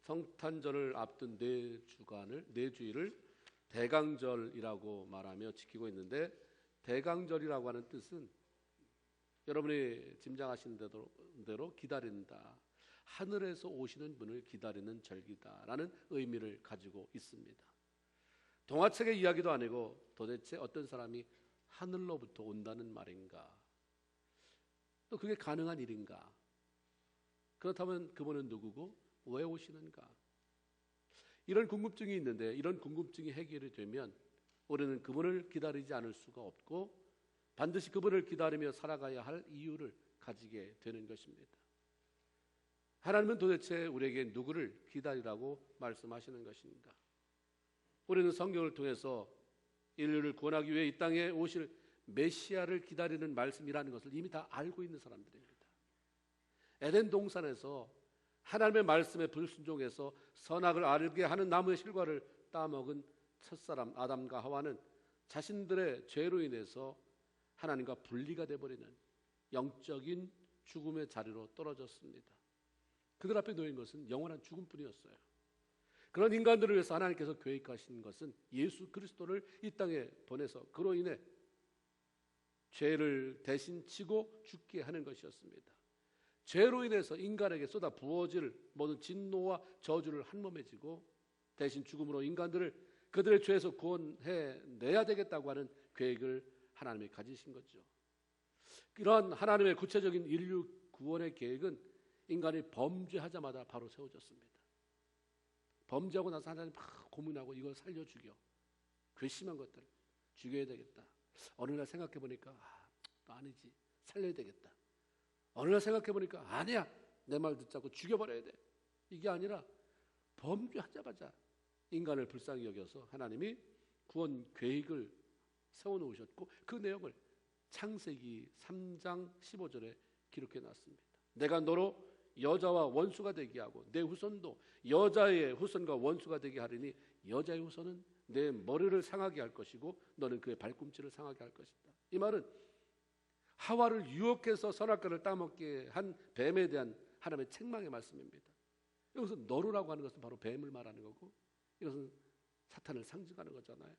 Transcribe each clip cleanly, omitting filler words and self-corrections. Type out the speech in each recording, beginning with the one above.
성탄절을 앞둔 네 주일을 대강절이라고 말하며 지키고 있는데, 대강절이라고 하는 뜻은 여러분이 짐작하시는 대로 기다린다, 하늘에서 오시는 분을 기다리는 절기다라는 의미를 가지고 있습니다. 동화책의 이야기도 아니고 도대체 어떤 사람이 하늘로부터 온다는 말인가? 또 그게 가능한 일인가? 그렇다면 그분은 누구고 왜 오시는가? 이런 궁금증이 있는데, 이런 궁금증이 해결이 되면 우리는 그분을 기다리지 않을 수가 없고 반드시 그분을 기다리며 살아가야 할 이유를 가지게 되는 것입니다. 하나님은 도대체 우리에게 누구를 기다리라고 말씀하시는 것인가? 우리는 성경을 통해서 인류를 구원하기 위해 이 땅에 오실 메시아를 기다리는 말씀이라는 것을 이미 다 알고 있는 사람들입니다. 에덴 동산에서 하나님의 말씀에 불순종해서 선악을 알게 하는 나무의 실과를 따먹은 첫사람 아담과 하와는 자신들의 죄로 인해서 하나님과 분리가 되어버리는 영적인 죽음의 자리로 떨어졌습니다. 그들 앞에 놓인 것은 영원한 죽음뿐이었어요. 그런 인간들을 위해서 하나님께서 계획하신 것은 예수 그리스도를 이 땅에 보내서 그로 인해 죄를 대신 지고 죽게 하는 것이었습니다. 죄로 인해서 인간에게 쏟아 부어질 모든 진노와 저주를 한 몸에 지고 대신 죽음으로 인간들을 그들의 죄에서 구원해내야 되겠다고 하는 계획을 하나님이 가지신 거죠. 이런 하나님의 구체적인 인류 구원의 계획은 인간이 범죄하자마자 바로 세워졌습니다. 범죄하고 나서 하나님 막 고민하고 이걸 살려 죽여, 괘씸한 것들 죽여야 되겠다. 어느 날 생각해 보니까 또 아니지, 살려야 되겠다. 어느 날 생각해 보니까 아니야, 내 말 듣자고 죽여버려야 돼. 이게 아니라 범죄하자마자 인간을 불쌍히 여겨서 하나님이 구원 계획을 세워놓으셨고 그 내용을 창세기 3장 15절에 기록해 놨습니다. 내가 너로 여자와 원수가 되게 하고 내 후손도 여자의 후손과 원수가 되게 하리니 여자의 후손은 내 머리를 상하게 할 것이고 너는 그의 발꿈치를 상하게 할 것이다. 이 말은 하와를 유혹해서 선악과를 따먹게 한 뱀에 대한 하나님의 책망의 말씀입니다. 여기서 너로라고 하는 것은 바로 뱀을 말하는 거고 이것은 사탄을 상징하는 거잖아요.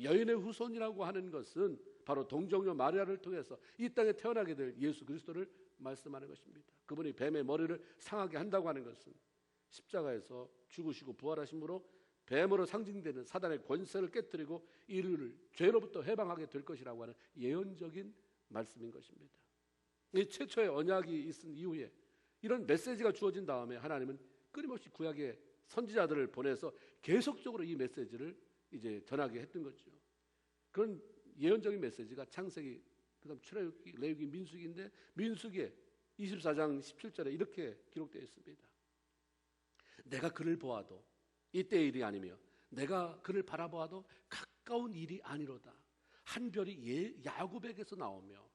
여인의 후손이라고 하는 것은 바로 동정녀 마리아를 통해서 이 땅에 태어나게 될 예수 그리스도를 말씀하는 것입니다. 그분이 뱀의 머리를 상하게 한다고 하는 것은 십자가에서 죽으시고 부활하심으로 뱀으로 상징되는 사단의 권세를 깨뜨리고 인류를 죄로부터 해방하게 될 것이라고 하는 예언적인 말씀인 것입니다. 이 최초의 언약이 있은 이후에 이런 메시지가 주어진 다음에 하나님은 끊임없이 구약의 선지자들을 보내서 계속적으로 이 메시지를 이제 전하게 했던 거죠. 그런 예언적인 메시지가 창세기, 그다음 출애굽기, 레위기, 민수기인데 민수기의 24장 17절에 이렇게 기록되어 있습니다. 내가 그를 보아도 이때의 일이 아니며 내가 그를 바라보아도 가까운 일이 아니로다. 한 별이 야곱에게서 나오며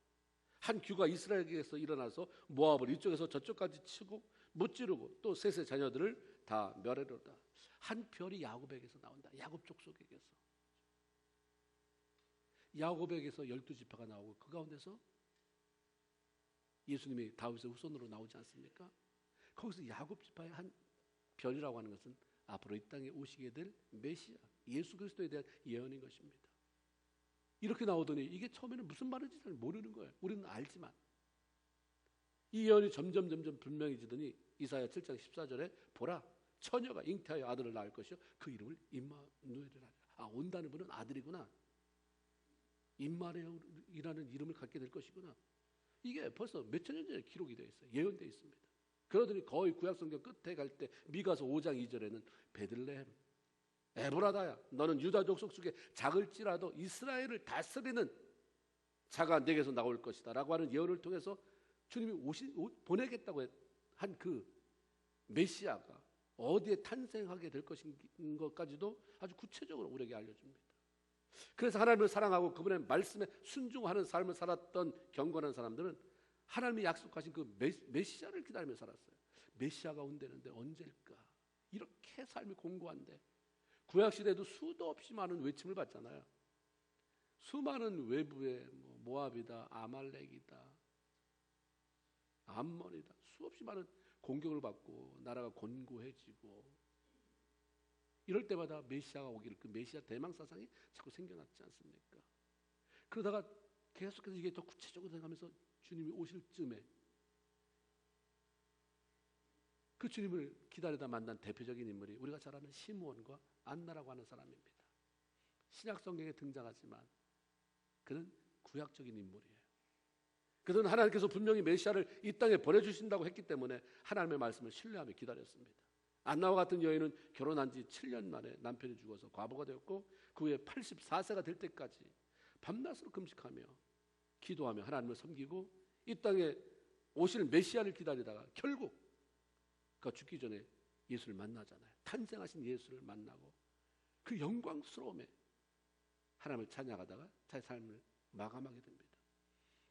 한 규가 이스라엘에게서 일어나서 모압을 이쪽에서 저쪽까지 치고 무찌르고 또 셋의 자녀들을 다 멸하리로다. 한 별이 야곱에게서 나온다. 야곱 족속에게서. 야곱에게서 12지파가 나오고 그 가운데서 예수님이 다윗의 후손으로 나오지 않습니까? 거기서 야곱 지파의 한 별이라고 하는 것은 앞으로 이 땅에 오시게 될 메시아 예수 그리스도에 대한 예언인 것입니다. 이렇게 나오더니 이게 처음에는 무슨 말인지 잘 모르는 거예요. 우리는 알지만 이 예언이 점점 분명해지더니 이사야 7장 14절에 보라 처녀가 잉태하여 아들을 낳을 것이요 그 이름을 임마누엘이라. 온다는 분은 아들이구나. 임마누엘이라는 이름을 갖게 될 것이구나. 이게 벌써 몇천 년 전에 기록이 되어 있어요. 예언되어 있습니다. 그러더니 거의 구약성경 끝에 갈 때 미가서 5장 2절에는 베들레헴 에브라다야 너는 유다 족속 속에 작을지라도 이스라엘을 다스리는 자가 내게서 나올 것이다 라고 하는 예언을 통해서 주님이 보내겠다고 한 그 메시아가 어디에 탄생하게 될 것인 것까지도 아주 구체적으로 우리에게 알려줍니다. 그래서 하나님을 사랑하고 그분의 말씀에 순종하는 삶을 살았던 경건한 사람들은 하나님이 약속하신 그 메시아를 기다리며 살았어요. 메시아가 온다는데 언제일까? 이렇게 삶이 공고한데 구약시대에도 수도 없이 많은 외침을 받잖아요. 수많은 외부의 모압이다, 아말렉이다, 암몬이다, 수없이 많은 공격을 받고 나라가 곤고해지고 이럴 때마다 메시아가 오기를, 그 메시아 대망 사상이 자꾸 생겨났지 않습니까? 그러다가 계속해서 이게 더 구체적으로 생각하면서 주님이 오실 쯤에 그 주님을 기다리다 만난 대표적인 인물이 우리가 잘 아는 시므온과 안나라고 하는 사람입니다. 신약 성경에 등장하지만 그는 구약적인 인물이에요. 그들은 하나님께서 분명히 메시아를 이 땅에 보내주신다고 했기 때문에 하나님의 말씀을 신뢰하며 기다렸습니다. 안나와 같은 여인은 결혼한 지 7년 만에 남편이 죽어서 과부가 되었고 그 후에 84세가 될 때까지 밤낮으로 금식하며 기도하며 하나님을 섬기고 이 땅에 오실 메시아를 기다리다가 결국 그가 죽기 전에 예수를 만나잖아요. 탄생하신 예수를 만나고 그 영광스러움에 하나님을 찬양하다가 자기 삶을 마감하게 됩니다.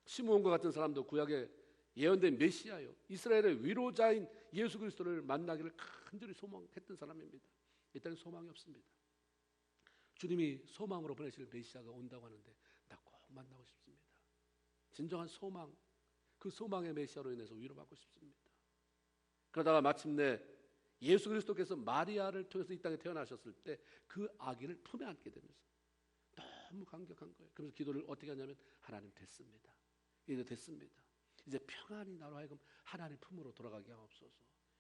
시므온과 같은 사람도 구약에 예언된 메시아요, 이스라엘의 위로자인 예수 그리스도를 만나기를 간절히 소망했던 사람입니다. 이 땅에 소망이 없습니다. 주님이 소망으로 보내실 메시아가 온다고 하는데 나 꼭 만나고 싶습니다. 진정한 소망, 그 소망의 메시아로 인해서 위로받고 싶습니다. 그러다가 마침내 예수 그리스도께서 마리아를 통해서 이 땅에 태어나셨을 때 그 아기를 품에 안게 되면서 너무 감격한 거예요. 그래서 기도를 어떻게 하냐면 하나님 됐습니다. 이제 됐습니다. 이제 평안히 나로 하여금 하나님 품으로 돌아가게 하옵소서.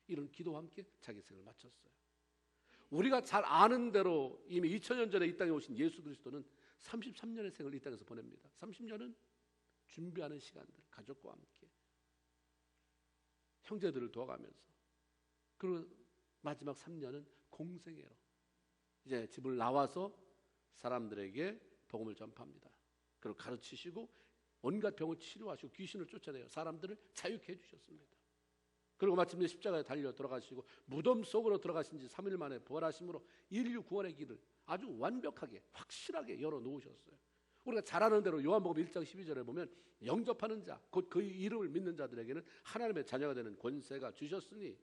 이런 기도와 함께 자기 생을 마쳤어요. 우리가 잘 아는 대로 이미 2000년 전에 이 땅에 오신 예수 그리스도는 33년의 생을 이 땅에서 보냅니다. 30년은 준비하는 시간들, 가족과 함께 형제들을 도와가면서, 그리고 마지막 3년은 공생애로 이제 집을 나와서 사람들에게 복음을 전파합니다. 그리고 가르치시고 온갖 병을 치료하시고 귀신을 쫓아내요. 사람들을 자유케 해주셨습니다. 그리고 마침내 십자가에 달려 돌아가시고 무덤 속으로 들어가신 지 3일 만에 부활하심으로 인류 구원의 길을 아주 완벽하게 확실하게 열어놓으셨어요. 우리가 잘 아는 대로 요한복음 1장 12절에 보면 영접하는 자, 곧 그의 이름을 믿는 자들에게는 하나님의 자녀가 되는 권세가 주셨으니,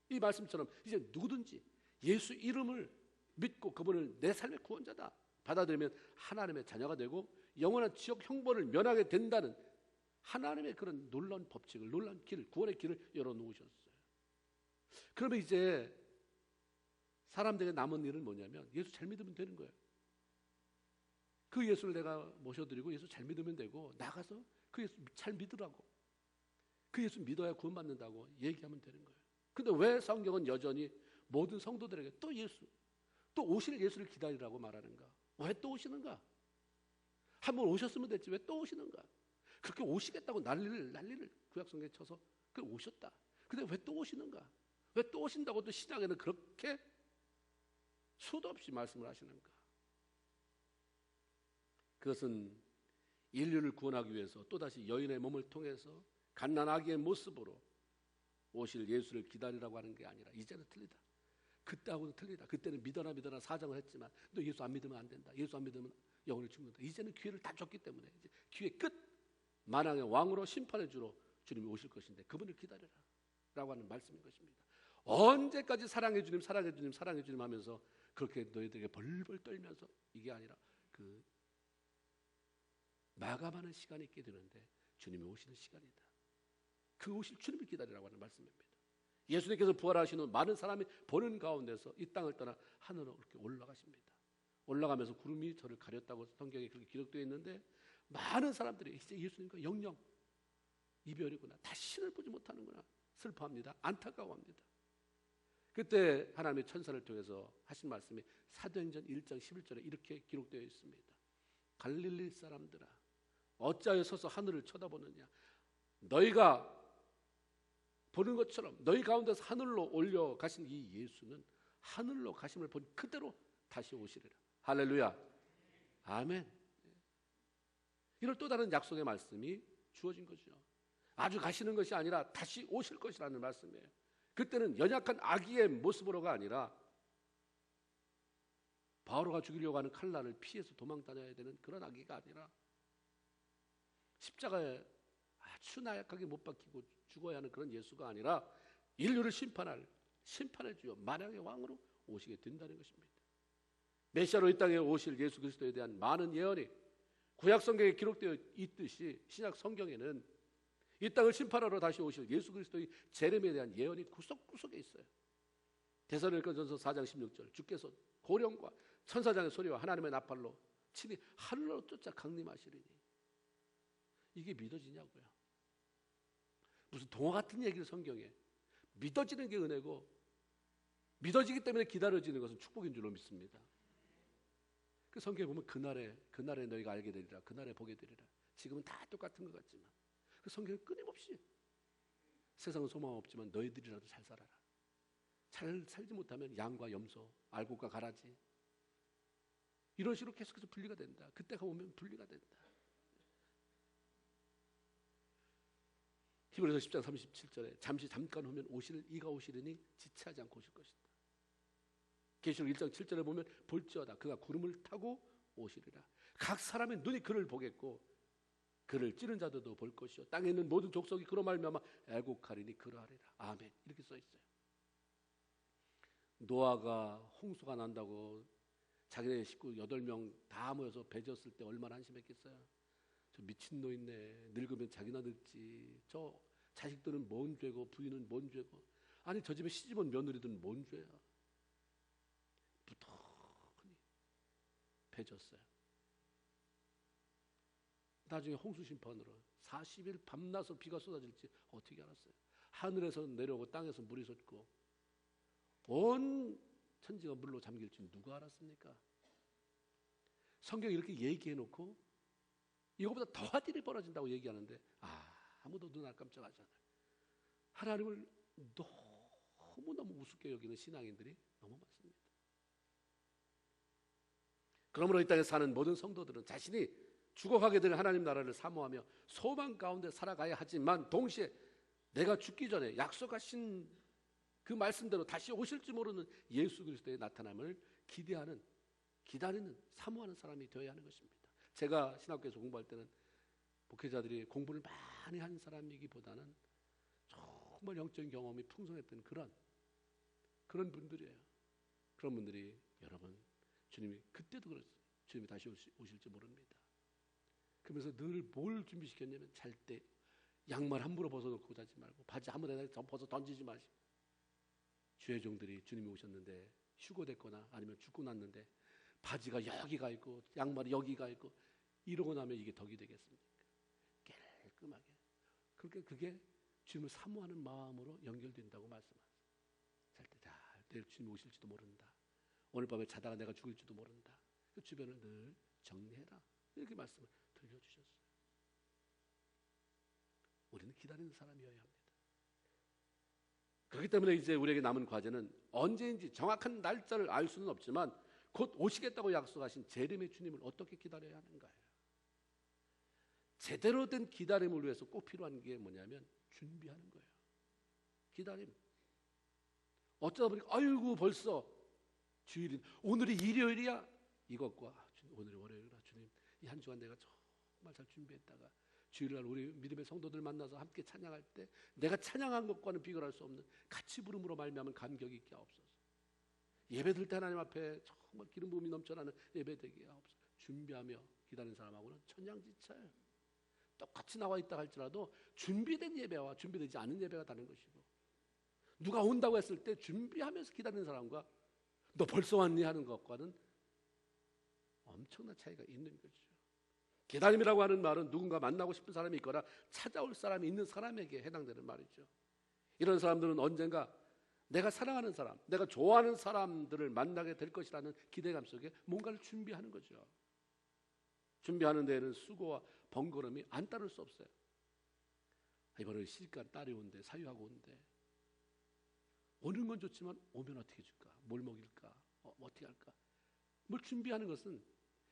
이 말씀처럼 이제 누구든지 예수 이름을 믿고 그분을 내 삶의 구원자다 받아들이면 하나님의 자녀가 되고 영원한 지옥 형벌을 면하게 된다는 하나님의 그런 놀라운 법칙을, 놀라운 길을, 구원의 길을 열어놓으셨어요. 그러면 이제 사람들에게 남은 일은 뭐냐면 예수 잘 믿으면 되는 거예요. 그 예수를 내가 모셔드리고 예수 잘 믿으면 되고, 나가서 그 예수 잘 믿으라고, 그 예수 믿어야 구원받는다고 얘기하면 되는 거예요. 근데 왜 성경은 여전히 모든 성도들에게 또 예수, 또 오실 예수를 기다리라고 말하는가? 왜 또 오시는가? 한번 오셨으면 됐지 왜 또 오시는가? 그렇게 오시겠다고 난리를 구약성경에 쳐서 그 오셨다. 근데 왜 또 오시는가? 왜 또 오신다고 또 신약에는 그렇게 수도 없이 말씀을 하시는가? 그것은 인류를 구원하기 위해서 또다시 여인의 몸을 통해서 갓난아기의 모습으로 오실 예수를 기다리라고 하는 게 아니라, 이제는 틀리다. 그때하고는 틀리다. 그때는 믿어라 사정을 했지만 너 예수 안 믿으면 안 된다. 예수 안 믿으면 영원히 죽는다. 이제는 기회를 다 줬기 때문에 이제 기회 끝. 만왕의 왕으로 심판해 주러 주님이 오실 것인데 그분을 기다려라 라고 하는 말씀인 것입니다. 언제까지 사랑해 주님 사랑해 주님 사랑해 주님 하면서 그렇게 너희들에게 벌벌 떨면서, 이게 아니라 그 마감하는 시간이 있게 되는데 주님이 오시는 시간이다. 그 오실 주님을 기다리라고 하는 말씀입니다. 예수님께서 부활하신 후 많은 사람이 보는 가운데서 이 땅을 떠나 하늘로 이렇게 올라가십니다. 올라가면서 구름이 저를 가렸다고 성경에 그렇게 기록되어 있는데, 많은 사람들이 이제 예수님과 영영 이별이구나, 다시는 보지 못하는구나 슬퍼합니다. 안타까워합니다. 그때 하나님의 천사를 통해서 하신 말씀이 사도행전 1장 11절에 이렇게 기록되어 있습니다. 갈릴리 사람들아 어찌하여 서서 하늘을 쳐다보느냐, 너희가 보는 것처럼 너희 가운데서 하늘로 올려가신 이 예수는 하늘로 가심을 본 그대로 다시 오시리라. 할렐루야, 아멘. 이런 또 다른 약속의 말씀이 주어진 거죠. 아주 가시는 것이 아니라 다시 오실 것이라는 말씀이에요. 그때는 연약한 아기의 모습으로가 아니라 바오로가 죽이려고 하는 칼날을 피해서 도망 다녀야 되는 그런 아기가 아니라, 십자가에 아주 나약하게 못 박히고 죽어야 하는 그런 예수가 아니라 인류를 심판할 심판의 주요 만왕의 왕으로 오시게 된다는 것입니다. 메시아로 이 땅에 오실 예수 그리스도에 대한 많은 예언이 구약 성경에 기록되어 있듯이 신약 성경에는 이 땅을 심판하러 다시 오실 예수 그리스도의 재림에 대한 예언이 구석구석에 있어요. 데살로니가전서 4장 16절, 주께서 고령과 천사장의 소리와 하나님의 나팔로 친히 하늘로 쫓아 강림하시리니. 이게 믿어지냐고요. 무슨 동화 같은 얘기를 성경에. 믿어지는 게 은혜고 믿어지기 때문에 기다려지는 것은 축복인 줄로 믿습니다. 그 성경에 보면 그날에 너희가 알게 되리라, 그날에 보게 되리라. 지금은 다 똑같은 것 같지만 그 성경은 끊임없이 세상은 소망 없지만 너희들이라도 잘 살아라. 잘 살지 못하면 양과 염소, 알곡과 가라지, 이런 식으로 계속해서 분리가 된다. 그때가 오면 분리가 된다. 히브리서 10장 37절에 잠깐 오면 이가 오시리니 지체하지 않고 오실 것이다. 계시록 1장 7절에 보면 볼지어다 그가 구름을 타고 오시리라. 각 사람의 눈이 그를 보겠고 그를 찌른 자들도 볼 것이요 땅에 있는 모든 족속이 그로 말미암아 애곡하리니 그러하리라. 아멘. 이렇게 써 있어요. 노아가 홍수가 난다고 자기네 식구 8명 다 모여서 배 졌을 때 얼마나 한심했겠어요. 저 미친놈이네. 늙으면 자기나 늙지. 저 자식들은 뭔 죄고 부인은 뭔 죄고. 아니 저 집에 시집온 며느리들은 뭔 죄야. 부탁하니 배 졌어요. 나중에 홍수 심판으로 40일 밤낮으로 비가 쏟아질지 어떻게 알았어요. 하늘에서 내려오고 땅에서 물이 솟고 온 천지가 물로 잠길 줄 누가 알았습니까? 성경이 이렇게 얘기해놓고 이거보다 더한 일이 벌어진다고 얘기하는데 아무도 눈 알 깜짝하잖아요. 하나님을 너무너무 우습게 여기는 신앙인들이 너무 많습니다. 그러므로 이 땅에 사는 모든 성도들은 자신이 죽어가게 될 하나님 나라를 사모하며 소망 가운데 살아가야 하지만 동시에 내가 죽기 전에 약속하신 그 말씀대로 다시 오실지 모르는 예수 그리스도의 나타남을 기다리는, 사모하는 사람이 되어야 하는 것입니다. 제가 신학교에서 공부할 때는 목회자들이 공부를 많이 한 사람이기보다는 정말 영적인 경험이 풍성했던 그런 분들이에요. 그런 분들이 여러분, 주님이 그때도 그랬어요. 주님이 다시 오실지 모릅니다. 그러면서 늘 뭘 준비시켰냐면 잘 때 양말 함부로 벗어놓고 자지 말고 바지 아무 데나 벗어 던지지 마시고, 주의 종들이 주님이 오셨는데 휴고됐거나 아니면 죽고 났는데 바지가 여기가 있고 양말이 여기가 있고 이러고 나면 이게 덕이 되겠습니까? 깔끔하게. 그러니까 그게 주님을 사모하는 마음으로 연결된다고 말씀하세요. 잘 때 내일 주님이 오실지도 모른다. 오늘 밤에 자다가 내가 죽을지도 모른다. 그 주변을 늘 정리해라. 이렇게 말씀을 들려주셨어요. 우리는 기다리는 사람이어야 합니다. 그렇기 때문에 이제 우리에게 남은 과제는 언제인지 정확한 날짜를 알 수는 없지만 곧 오시겠다고 약속하신 재림의 주님을 어떻게 기다려야 하는가요? 제대로 된 기다림을 위해서 꼭 필요한 게 뭐냐면 준비하는 거예요. 기다림. 어쩌다 보니까 아이고 벌써 주일인, 오늘이 일요일이야. 이것과 오늘이 월요일이라 주님 이 한 주간 내가 정말 잘 준비했다가 주일날 우리 믿음의 성도들 만나서 함께 찬양할 때 내가 찬양한 것과는 비교할 수 없는 같이 부름으로 말미암은 감격이 있게 하옵소서. 예배 드릴 때 하나님 앞에 정말 기름 부음이 넘쳐나는 예배 되게 하옵소서. 준비하며 기다리는 사람하고는 천양지차예요. 똑같이 나와 있다 할지라도 준비된 예배와 준비되지 않은 예배가 다른 것이고, 누가 온다고 했을 때 준비하면서 기다리는 사람과 너 벌써 왔니 하는 것과는 엄청난 차이가 있는 거죠. 기다림이라고 하는 말은 누군가 만나고 싶은 사람이 있거나 찾아올 사람이 있는 사람에게 해당되는 말이죠. 이런 사람들은 언젠가 내가 사랑하는 사람, 내가 좋아하는 사람들을 만나게 될 것이라는 기대감 속에 뭔가를 준비하는 거죠. 준비하는 데에는 수고와 번거로움이 안 따를 수 없어요. 이번에 시집간 딸이 온대, 사유하고 온대. 오는 건 좋지만 오면 어떻게 해줄까? 뭘 먹일까? 어떻게 할까? 뭘 준비하는 것은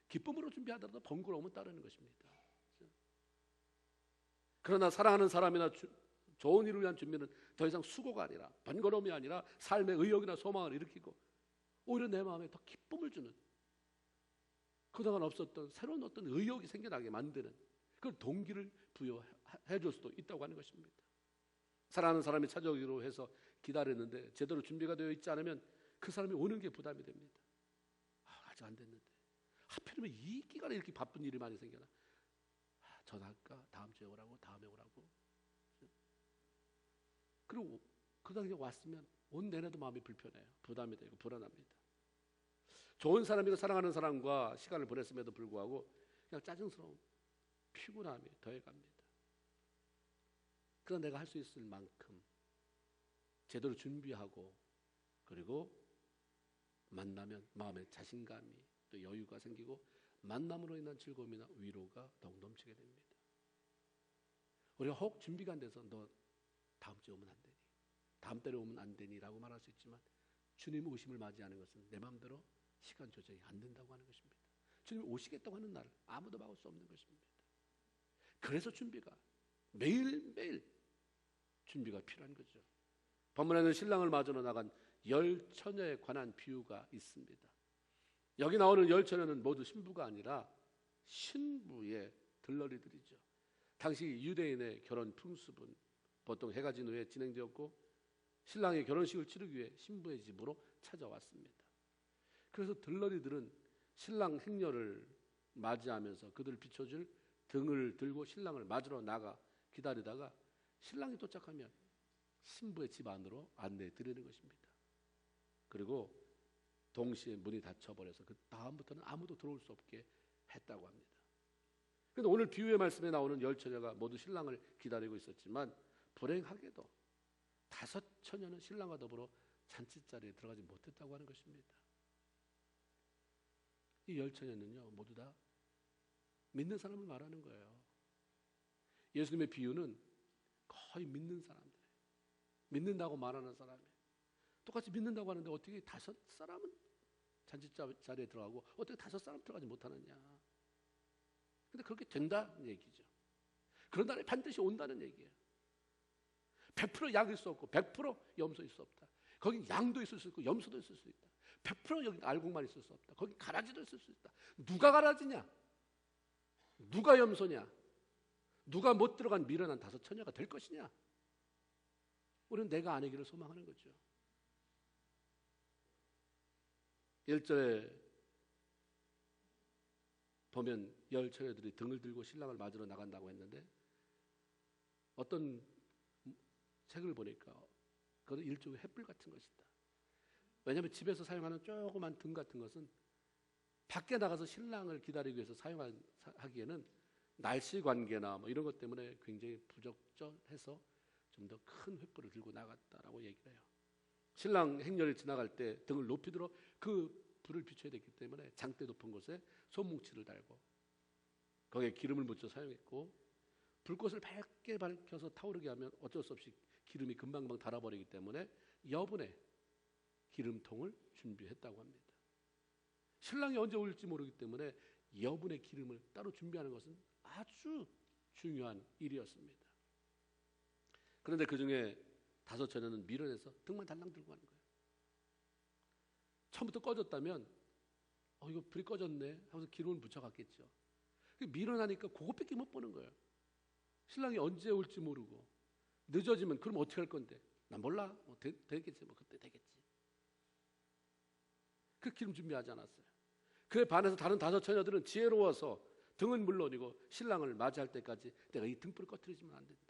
기쁨으로 준비하더라도 번거로움은 따르는 것입니다. 그러나 사랑하는 사람이나 좋은 일을 위한 준비는 더 이상 수고가 아니라 번거로움이 아니라 삶의 의욕이나 소망을 일으키고 오히려 내 마음에 더 기쁨을 주는, 그동안 없었던 새로운 어떤 의욕이 생겨나게 만드는 그런 동기를 부여해 줄 수도 있다고 하는 것입니다. 사랑하는 사람이 찾아오기로 해서 기다렸는데 제대로 준비가 되어 있지 않으면 그 사람이 오는 게 부담이 됩니다. 아직 안 됐는데 하필이면 이 기간에 이렇게 바쁜 일이 많이 생겨나. 전화할까? 다음 주에 오라고? 다음에 오라고? 그리고 그 당시에 왔으면 온 내내도 마음이 불편해요. 부담이 되고 불안합니다. 좋은 사람이고 사랑하는 사람과 시간을 보냈음에도 불구하고 그냥 짜증스러움, 피곤함이 더해갑니다. 그러나 내가 할 수 있을 만큼 제대로 준비하고 그리고 만나면 마음에 자신감이 또 여유가 생기고 만남으로 인한 즐거움이나 위로가 더욱 넘치게 됩니다. 우리가 혹 준비가 안 돼서 너 다음 주에 오면 안 되니, 다음 달에 오면 안 되니 라고 말할 수 있지만 주님 오심을 맞이하는 것은 내 마음대로 시간 조정이 안 된다고 하는 것입니다. 주님이 오시겠다고 하는 날 아무도 막을 수 없는 것입니다. 그래서 준비가 매일매일 준비가 필요한 거죠. 본문에는 신랑을 맞으러 나간 10처녀에 관한 비유가 있습니다. 여기 나오는 10처녀는 모두 신부가 아니라 신부의 들러리들이죠. 당시 유대인의 결혼 풍습은 보통 해가 진 후에 진행되었고 신랑의 결혼식을 치르기 위해 신부의 집으로 찾아왔습니다. 그래서 들러리들은 신랑 행렬을 맞이하면서 그들을 비춰줄 등을 들고 신랑을 맞으러 나가 기다리다가 신랑이 도착하면 신부의 집 안으로 안내해 드리는 것입니다. 그리고 동시에 문이 닫혀버려서 그 다음부터는 아무도 들어올 수 없게 했다고 합니다. 그런데 오늘 비유의 말씀에 나오는 10처녀가 모두 신랑을 기다리고 있었지만 불행하게도 5처녀는 신랑과 더불어 잔치자리에 들어가지 못했다고 하는 것입니다. 이 10처녀는요 모두 다 믿는 사람을 말하는 거예요. 예수님의 비유는 거의 믿는 사람들, 믿는다고 말하는 사람이에요. 똑같이 믿는다고 하는데 어떻게 5사람은 잔치자리에 들어가고 어떻게 5사람 들어가지 못하느냐. 근데 그렇게 된다는 얘기죠. 그런 날이 반드시 온다는 얘기예요. 100% 약일 수 없고 100% 염소일 수 없다. 거긴 양도 있을 수 있고 염소도 있을 수 있다. 100% 여기 알곡만 있을 수 없다. 거기 가라지도 있을 수 있다. 누가 가라지냐? 누가 염소냐? 누가 못 들어간 미련한 5처녀가 될 것이냐? 우리는 내가 아니기를 소망하는 거죠. 1절에 보면 10처녀들이 등을 들고 신랑을 맞으러 나간다고 했는데 어떤 책을 보니까 그건 일종의 횃불 같은 것이다. 왜냐하면 집에서 사용하는 조그만 등 같은 것은 밖에 나가서 신랑을 기다리기 위해서 사용하기에는 날씨 관계나 뭐 이런 것 때문에 굉장히 부적절해서 좀 더 큰 횃불을 들고 나갔다라고 얘기를 해요. 신랑 행렬을 지나갈 때 등을 높이 들어 그 불을 비춰야 됐기 때문에 장대 높은 곳에 손뭉치를 달고 거기에 기름을 묻혀 사용했고 불꽃을 밝게 밝혀서 타오르게 하면 어쩔 수 없이 기름이 금방금방 달아버리기 때문에 여분의 기름통을 준비했다고 합니다. 신랑이 언제 올지 모르기 때문에 여분의 기름을 따로 준비하는 것은 아주 중요한 일이었습니다. 그런데 그 중에 5처녀는 미련해서 등만 달랑 들고 가는 거예요. 처음부터 꺼졌다면 이거 불이 꺼졌네 하면서 기름을 묻혀갔겠죠. 미련하니까 그것밖에 못 보는 거예요. 신랑이 언제 올지 모르고 늦어지면 그럼 어떻게 할 건데? 난 몰라. 되겠지. 뭐 그때 되겠지. 그 기름 준비하지 않았어요. 그에 반해서 다른 5처녀들은 지혜로워서 등은 물론이고 신랑을 맞이할 때까지 내가 이 등불을 꺼뜨리지면 안 된다.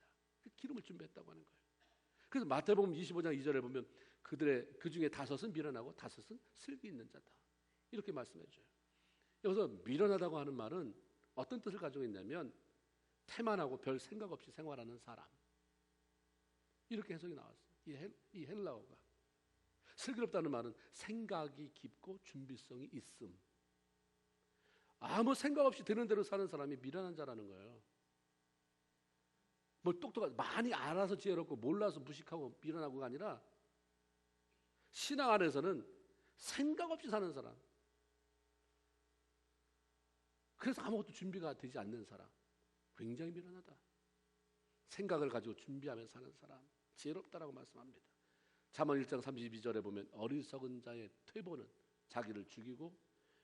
그 기름을 준비했다고 하는 거예요. 그래서 마태복음 25장 2절에 보면 그들의 그 중에 5은 미련하고 5은 슬기 있는 자다. 이렇게 말씀해 줘요. 여기서 미련하다고 하는 말은 어떤 뜻을 가지고 있냐면 태만하고 별 생각 없이 생활하는 사람. 이렇게 해석이 나왔어요. 이 헬라어가. 슬기롭다는 말은 생각이 깊고 준비성이 있음. 아무 생각 없이 되는 대로 사는 사람이 미련한 자라는 거예요. 뭘 똑똑하고 많이 알아서 지혜롭고 몰라서 무식하고 미련하고가 아니라 신앙 안에서는 생각 없이 사는 사람. 그래서 아무것도 준비가 되지 않는 사람. 굉장히 미련하다. 생각을 가지고 준비하며 사는 사람. 지혜롭다라고 말씀합니다. 잠언 1장 32절에 보면 어리석은 자의 퇴보는 자기를 죽이고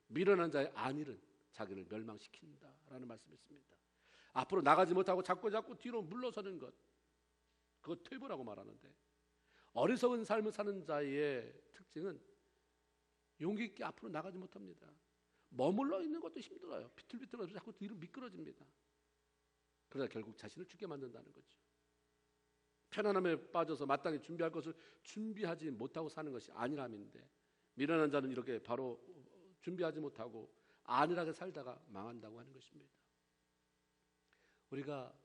미련한 자의 안일은 자기를 멸망시킨다라는 말씀이 있습니다. 앞으로 나가지 못하고 자꾸 뒤로 물러서는 것, 그거 퇴보라고 말하는데 어리석은 삶을 사는 자의 특징은 용기 있게 앞으로 나가지 못합니다. 머물러 있는 것도 힘들어요. 비틀비틀해서 자꾸 뒤로 미끄러집니다. 그러다 결국 자신을 죽게 만든다는 거죠. 편안함에 빠져서 마땅히 준비할 것을 준비하지 못하고 사는 것이 안일함인데, 미련한 자는 이렇게 바로 준비하지 못하고 안일하게 살다가 망한다고 하는 것입니다. 우리가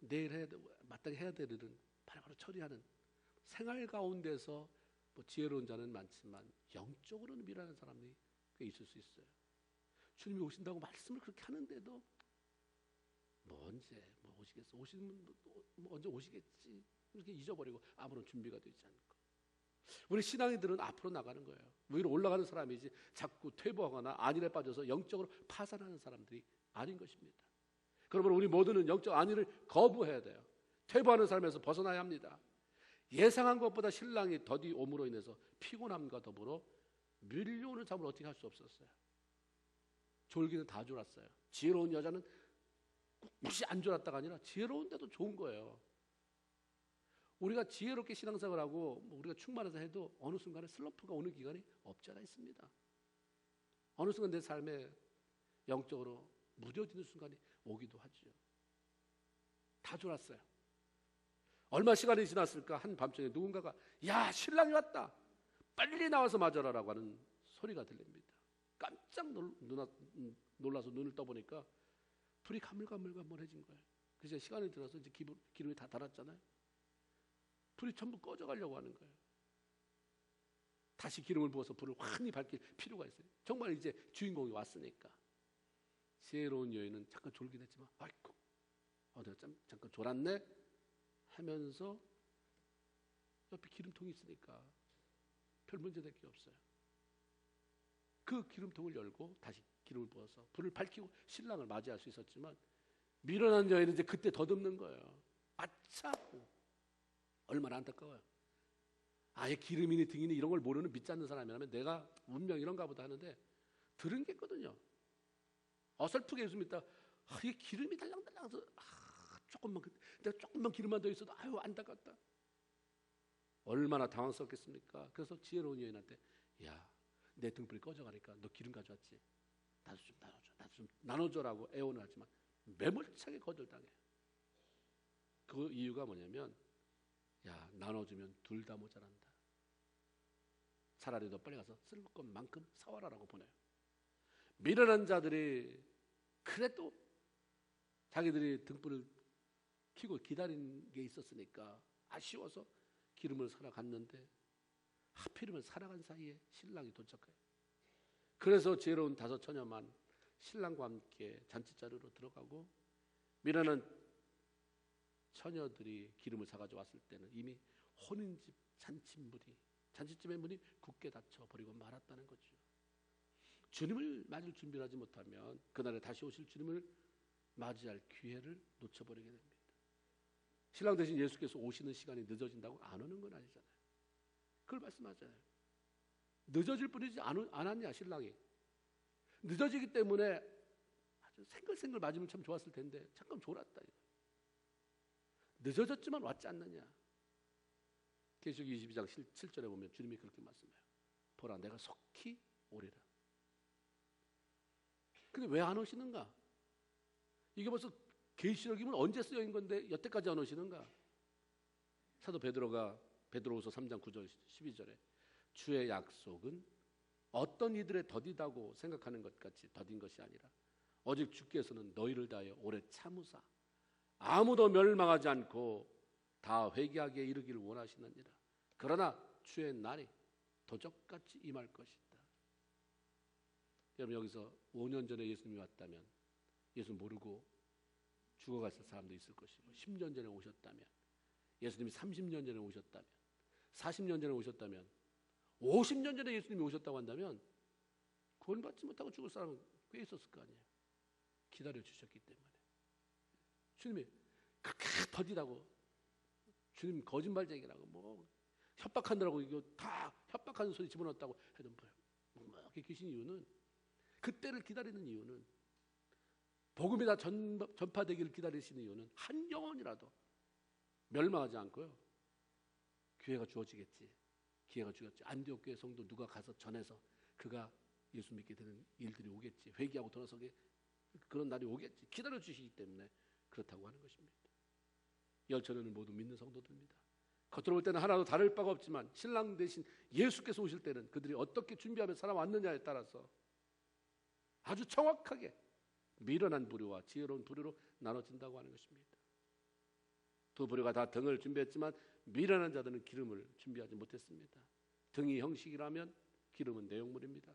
내일 마땅히 해야 될 일은 바로바로 처리하는 생활 가운데서 지혜로운 자는 많지만 영적으로는 미련한 사람이 꽤 있을 수 있어요. 주님이 오신다고 말씀을 그렇게 하는데도 언제 오시겠어? 오시면 언제 오시겠지? 이렇게 잊어버리고 아무런 준비가 되지 않고, 우리 신앙인들은 앞으로 나가는 거예요. 위로 올라가는 사람이지 자꾸 퇴보하거나 안일에 빠져서 영적으로 파산하는 사람들이 아닌 것입니다. 그러므로 우리 모두는 영적 안일을 거부해야 돼요. 퇴보하는 삶에서 벗어나야 합니다. 예상한 것보다 신랑이 더디 옴으로 인해서 피곤함과 더불어 밀려오는 잠을 어떻게 할 수 없었어요. 졸기는 다 졸았어요. 지혜로운 여자는 꿋꿋이 안 졸았다가 아니라 지혜로운데도 좋은 거예요. 우리가 지혜롭게 신앙생활하고 우리가 충만해서 해도 어느 순간에 슬럼프가 오는 기간이 없지 않아 있습니다. 어느 순간 내 삶에 영적으로 무뎌지는 순간이 오기도 하죠. 다 졸았어요. 얼마 시간이 지났을까? 한 밤중에 누군가가 야, 신랑이 왔다, 빨리 나와서 맞아라라고 하는 소리가 들립니다. 깜짝 놀라서 눈을 떠보니까 불이 가물가물해진 거예요. 그래서 시간이 들어서 이제 기름이 다 달았잖아요. 불이 전부 꺼져가려고 하는 거예요. 다시 기름을 부어서 불을 환히 밝힐 필요가 있어요. 정말 이제 주인공이 왔으니까. 지혜로운 여인은 잠깐 졸긴 했지만 아이고 내가 잠깐 졸았네 하면서 옆에 기름통이 있으니까 별 문제 될 게 없어요. 그 기름통을 열고 다시 기름을 부어서 불을 밝히고 신랑을 맞이할 수 있었지만, 미련한 여인은 이제 그때 더듬는 거예요. 아차! 얼마나 안타까워요. 아예 기름이니 등이니 이런 걸 모르는 믿지 않는 사람이라면 내가 운명 이런가 보다 하는데 들은 게 있거든요. 어설프게 예수 믿다 이게 기름이 달랑달랑해서 내가 조금만 기름만 더 있어도 아유 안타깝다. 얼마나 당황스럽겠습니까? 그래서 지혜로운 여인한테 야, 내 등불이 꺼져가니까 너 기름 가져왔지? 나도 좀 나눠줘라고 애원을 하지만 매몰차게 거절당해요. 그 이유가 뭐냐면 야, 나눠주면 둘 다 모자란다. 차라리 너 빨리 가서 쓸 것만큼 사와라라고 보내요. 미련한 자들이 그래도 자기들이 등불을 켜고 기다린 게 있었으니까 아쉬워서 기름을 사러 갔는데 하필이면 살아간 사이에 신랑이 도착해요. 그래서 지혜로운 5 처녀만 신랑과 함께 잔치자리로 들어가고, 미련한 처녀들이 기름을 사가지고 왔을 때는 이미 혼인집 잔치집의 문이 굳게 닫혀버리고 말았다는 거죠. 주님을 맞을 준비를 하지 못하면 그날에 다시 오실 주님을 맞이할 기회를 놓쳐버리게 됩니다. 신랑 대신 예수께서 오시는 시간이 늦어진다고 안 오는 건 아니잖아요. 그걸 말씀하잖아요. 늦어질 뿐이지 안 왔냐 신랑이. 늦어지기 때문에 아주 생글생글 맞으면 참 좋았을 텐데 잠깐 졸았다. 늦어졌지만 왔지 않느냐. 계시록 22장 7절에 보면 주님이 그렇게 말씀해요. 보라 내가 속히 오리라. 근데 왜 안 오시는가? 이게 벌써 계시록이면 언제 쓰여진 건데 여태까지 안 오시는가? 사도 베드로후서 3장 9절 12절에 주의 약속은 어떤 이들의 더디다고 생각하는 것 같이 더딘 것이 아니라 오직 주께서는 너희를 다하여 오래 참으사 아무도 멸망하지 않고 다 회개하게 이르기를 원하시느니라. 그러나 주의 날이 도적같이 임할 것이다. 여러분 여기서 5년 전에 예수님이 왔다면 예수 모르고 죽어갔을 사람도 있을 것이고, 10년 전에 오셨다면, 예수님이 30년 전에 오셨다면, 40년 전에 오셨다면, 50년 전에 예수님이 오셨다고 한다면 구원받지 못하고 죽을 사람은 꽤 있었을 거 아니에요. 기다려주셨기 때문에. 주님이 그렇게 더디다고, 주님 거짓말쟁이라고 협박한다고 이거 다 협박하는 소리 집어넣었다고 해도 이렇게 계신 이유는, 그때를 기다리는 이유는, 복음이 다 전파되기를 기다리시는 이유는 한 영혼이라도 멸망하지 않고요. 기회가 주어지겠지. 기회가 주겠지. 안디옥 교회 성도 누가 가서 전해서 그가 예수 믿게 되는 일들이 오겠지. 회개하고 돌아서게 그런 날이 오겠지. 기다려 주시기 때문에 그렇다고 하는 것입니다. 열처녀는 모두 믿는 성도들입니다. 겉으로 볼 때는 하나도 다를 바가 없지만 신랑 대신 예수께서 오실 때는 그들이 어떻게 준비하며 살아왔느냐에 따라서 아주 정확하게 미련한 부류와 지혜로운 부류로 나눠진다고 하는 것입니다. 두 부류가 다 등을 준비했지만 미련한 자들은 기름을 준비하지 못했습니다. 등이 형식이라면 기름은 내용물입니다.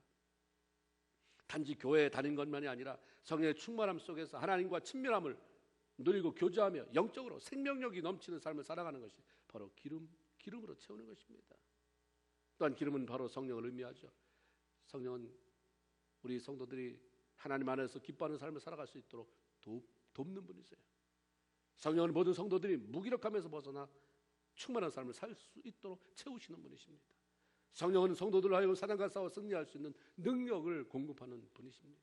단지 교회에 다닌 것만이 아니라 성령의 충만함 속에서 하나님과 친밀함을 누리고 교제하며 영적으로 생명력이 넘치는 삶을 살아가는 것이 바로 기름으로 채우는 것입니다. 또한 기름은 바로 성령을 의미하죠. 성령은 우리 성도들이 하나님 안에서 기뻐하는 삶을 살아갈 수 있도록 돕는 분이세요. 성령은 모든 성도들이 무기력함에서 벗어나 충만한 삶을 살 수 있도록 채우시는 분이십니다. 성령은 성도들을 하여금 사단과 싸워 승리할 수 있는 능력을 공급하는 분이십니다.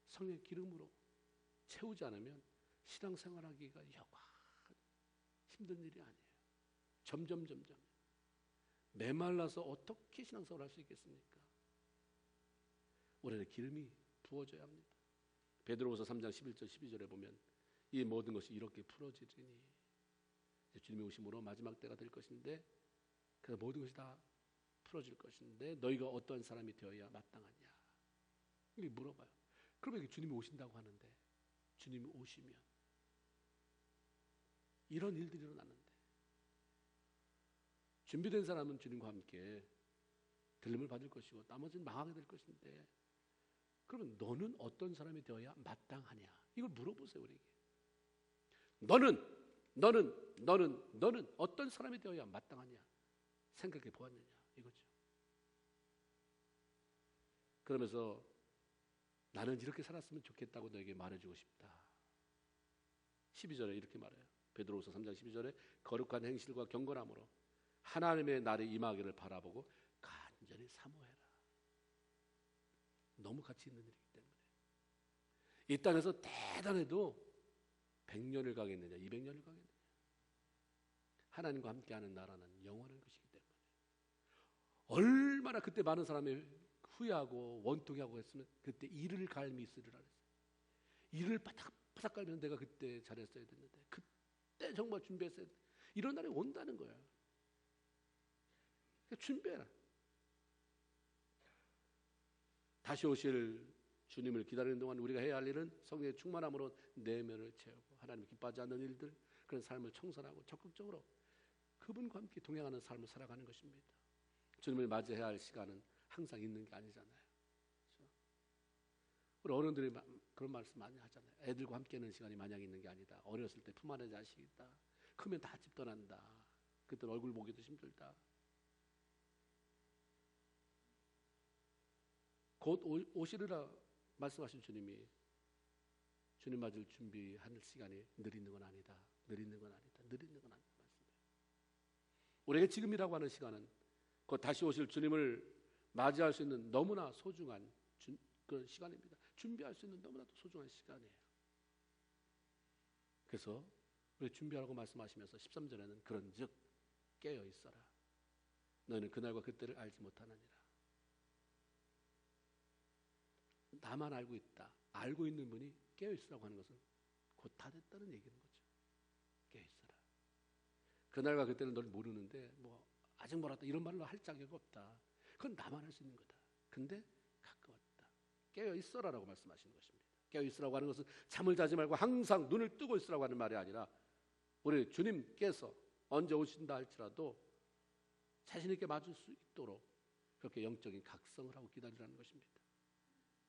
성령의 기름으로 채우지 않으면 신앙생활하기가 여간 힘든 일이 아니에요. 점점 메말라서 어떻게 신앙생활을 할 수 있겠습니까? 우리는 기름이 부어져야 합니다. 베드로후서 3장 11절 12절에 보면 이 모든 것이 이렇게 풀어지리니 주님의 오심으로 마지막 때가 될 것인데 그래서 모든 것이 다 풀어질 것인데 너희가 어떤 사람이 되어야 마땅하냐 이렇게 물어봐요. 그러면 주님이 오신다고 하는데 주님이 오시면 이런 일들이 일어나는데 준비된 사람은 주님과 함께 들림을 받을 것이고 나머지는 망하게 될 것인데 그러면 너는 어떤 사람이 되어야 마땅하냐 이걸 물어보세요. 우리에게 너는 어떤 사람이 되어야 마땅하냐 생각해 보았느냐 이거죠. 그러면서 나는 이렇게 살았으면 좋겠다고 너에게 말해주고 싶다. 12절에 이렇게 말해요. 베드로후서 3장 12절에 거룩한 행실과 경건함으로 하나님의 날이 임하기를 바라보고 간절히 사모해라. 너무 가치 있는 일이기 때문에 이 땅에서 대단해도 100년을 가겠느냐 200년을 가겠느냐 하나님과 함께하는 나라는 영원한 것이기 때문에 얼마나 그때 많은 사람이 후회하고 원통하고 했으면 그때 이를 갈미 있으리라 했어요. 이를 바닥바닥 갈면 내가 그때 잘했어야 됐는데 그때 정말 준비했어야 됐는데 이런 날이 온다는 거야. 그러니까 준비해라. 다시 오실 주님을 기다리는 동안 우리가 해야 할 일은 성령의 충만함으로 내면을 채우고 하나님 기뻐하지 않는 일들 그런 삶을 청산하고 적극적으로 그분과 함께 동행하는 삶을 살아가는 것입니다. 주님을 맞이해야 할 시간은 항상 있는 게 아니잖아요. 그렇죠? 우리 어른들이 그런 말씀 많이 하잖아요. 애들과 함께 있는 시간이 마냥 있는 게 아니다. 어렸을 때 품 안의 자식이다. 크면 다 집 떠난다. 그때 얼굴 보기도 힘들다. 곧 오시리라 말씀하신 주님이 주님 맞을 준비하는 시간이 느리는 건 아니다. 느리는 건 아니다. 느리는 건 아니다. 말씀이에요. 우리에게 지금이라고 하는 시간은 곧 다시 오실 주님을 맞이할 수 있는 너무나 소중한 그런 시간입니다. 준비할 수 있는 너무나도 소중한 시간이에요. 그래서 우리 준비하라고 말씀하시면서 13절에는 그런즉 깨어 있어라. 너희는 그날과 그때를 알지 못하느니라. 나만 알고 있다. 알고 있는 분이 깨어 있으라고 하는 것은 곧 다 됐다는 얘기인 거죠. 깨어 있어라. 그날과 그때는 널 모르는데 뭐 아직 멀었다 이런 말로 할 자격이 없다. 그건 나만 할 수 있는 거다. 근데 가까웠다. 깨어 있어라라고 말씀하시는 것입니다. 깨어 있으라고 하는 것은 잠을 자지 말고 항상 눈을 뜨고 있으라고 하는 말이 아니라 우리 주님께서 언제 오신다 할지라도 자신 있게 맞을 수 있도록 그렇게 영적인 각성을 하고 기다리라는 것입니다.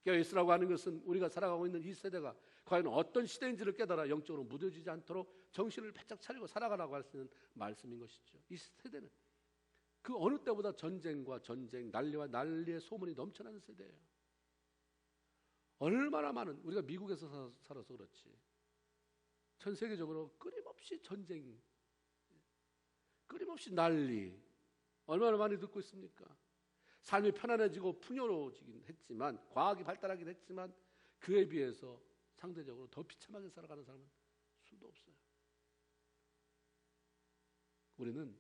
깨어 있으라고 하는 것은 우리가 살아가고 있는 이 세대가 과연 어떤 시대인지를 깨달아 영적으로 무뎌지지 않도록 정신을 바짝 차리고 살아가라고 할 수 있는 말씀인 것이죠. 이 세대는 그 어느 때보다 전쟁과 전쟁, 난리와 난리의 소문이 넘쳐나는 세대예요. 얼마나 많은 우리가 미국에서 살아서 그렇지 전 세계적으로 끊임없이 전쟁, 끊임없이 난리 얼마나 많이 듣고 있습니까? 삶이 편안해지고 풍요로워지긴 했지만 과학이 발달하긴 했지만 그에 비해서 상대적으로 더 비참하게 살아가는 사람은 수도 없어요. 우리는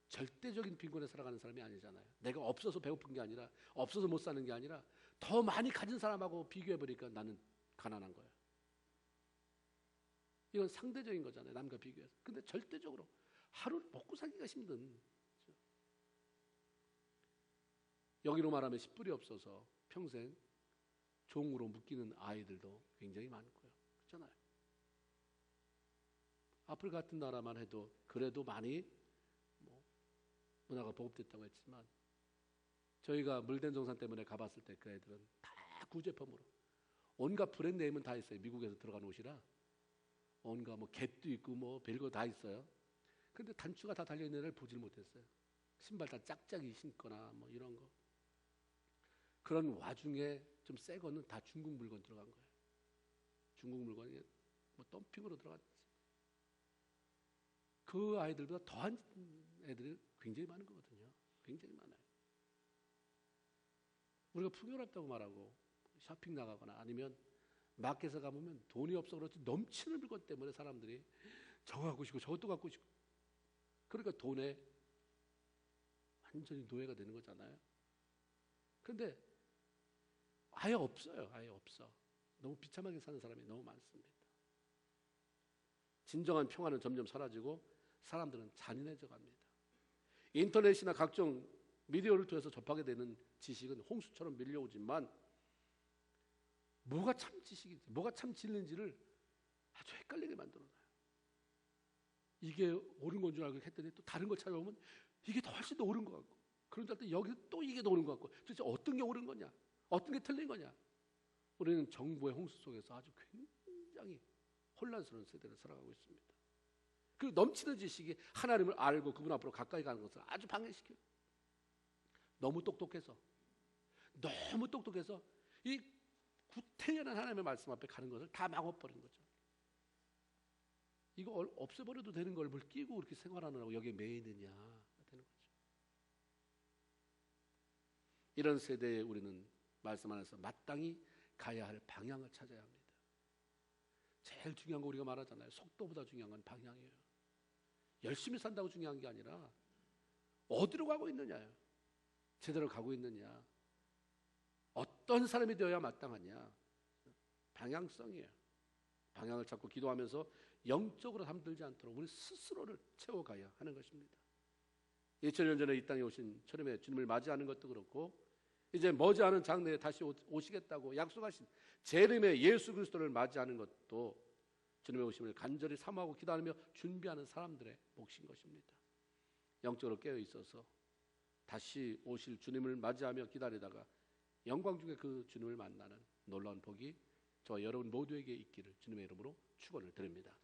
절대적인 빈곤에 살아가는 사람이 아니잖아요. 내가 없어서 배고픈 게 아니라 없어서 못 사는 게 아니라 더 많이 가진 사람하고 비교해보니까 나는 가난한 거야. 이건 상대적인 거잖아요. 남과 비교해서. 근데 절대적으로 하루 먹고 살기가 힘든. 여기로 말하면 씨뿔이 없어서 평생 종으로 묶이는 아이들도 굉장히 많고요. 그렇잖아요. 아프리카 같은 나라만 해도 그래도 많이 문화가 보급됐다고 했지만 저희가 물된 정산 때문에 가봤을 때 그 애들은 다 구제품으로 온갖 브랜드 네임은 다 있어요. 미국에서 들어간 옷이라 온갖 겟도 있고 별거 다 있어요. 근데 단추가 다 달려있는 애를 보질 못했어요. 신발 다 짝짝이 신거나 이런 거. 그런 와중에 좀 새 거는 다 중국 물건 들어간 거예요. 중국 물건이 덤핑으로 들어갔지. 그 아이들보다 더한 애들이 굉장히 많은 거거든요. 굉장히 많아요. 우리가 풍요롭다고 말하고 쇼핑 나가거나 아니면 마켓에 가보면 돈이 없어 그렇지 넘치는 물건 때문에 사람들이 저거 갖고 싶고 저것도 갖고 싶고 그러니까 돈에 완전히 노예가 되는 거잖아요. 그런데 아예 없어요. 아예 없어. 너무 비참하게 사는 사람이 너무 많습니다. 진정한 평화는 점점 사라지고 사람들은 잔인해져 갑니다. 인터넷이나 각종 미디어를 통해서 접하게 되는 지식은 홍수처럼 밀려오지만 뭐가 참 지식인지 뭐가 참 진리인지를 아주 헷갈리게 만들어놔요. 이게 옳은 건 줄 알고 했더니 또 다른 걸 찾아보면 이게 더 훨씬 더 옳은 것 같고 그런 줄 알았더니 여기서 또 이게 더 옳은 것 같고 도대체 어떤 게 옳은 거냐 어떤 게 틀린 거냐. 우리는 정보의 홍수 속에서 아주 굉장히 혼란스러운 세대를 살아가고 있습니다. 그 넘치는 지식이 하나님을 알고 그분 앞으로 가까이 가는 것을 아주 방해시켜요. 너무 똑똑해서 이 구태연한 하나님의 말씀 앞에 가는 것을 다 막아버린 거죠. 이거 없애버려도 되는 걸 뭘 끼고 그렇게 생활하느라고 여기에 매이느냐 되는 거죠. 이런 세대에 우리는 말씀 안에서 마땅히 가야 할 방향을 찾아야 합니다. 제일 중요한 거 우리가 말하잖아요. 속도보다 중요한 건 방향이에요. 열심히 산다고 중요한 게 아니라 어디로 가고 있느냐예요. 제대로 가고 있느냐. 어떤 사람이 되어야 마땅하냐. 방향성이에요. 방향을 찾고 기도하면서 영적으로 잠들지 않도록 우리 스스로를 채워가야 하는 것입니다. 2000년 전에 이 땅에 오신 처음에 주님을 맞이하는 것도 그렇고 이제 머지않은 장래에 다시 오시겠다고 약속하신 재림의 예수 그리스도를 맞이하는 것도 주님의 오심을 간절히 사모하고 기도하며 준비하는 사람들의 몫인 것입니다. 영적으로 깨어 있어서 다시 오실 주님을 맞이하며 기다리다가 영광 중에 그 주님을 만나는 놀라운 복이 저와 여러분 모두에게 있기를 주님의 이름으로 축원을 드립니다.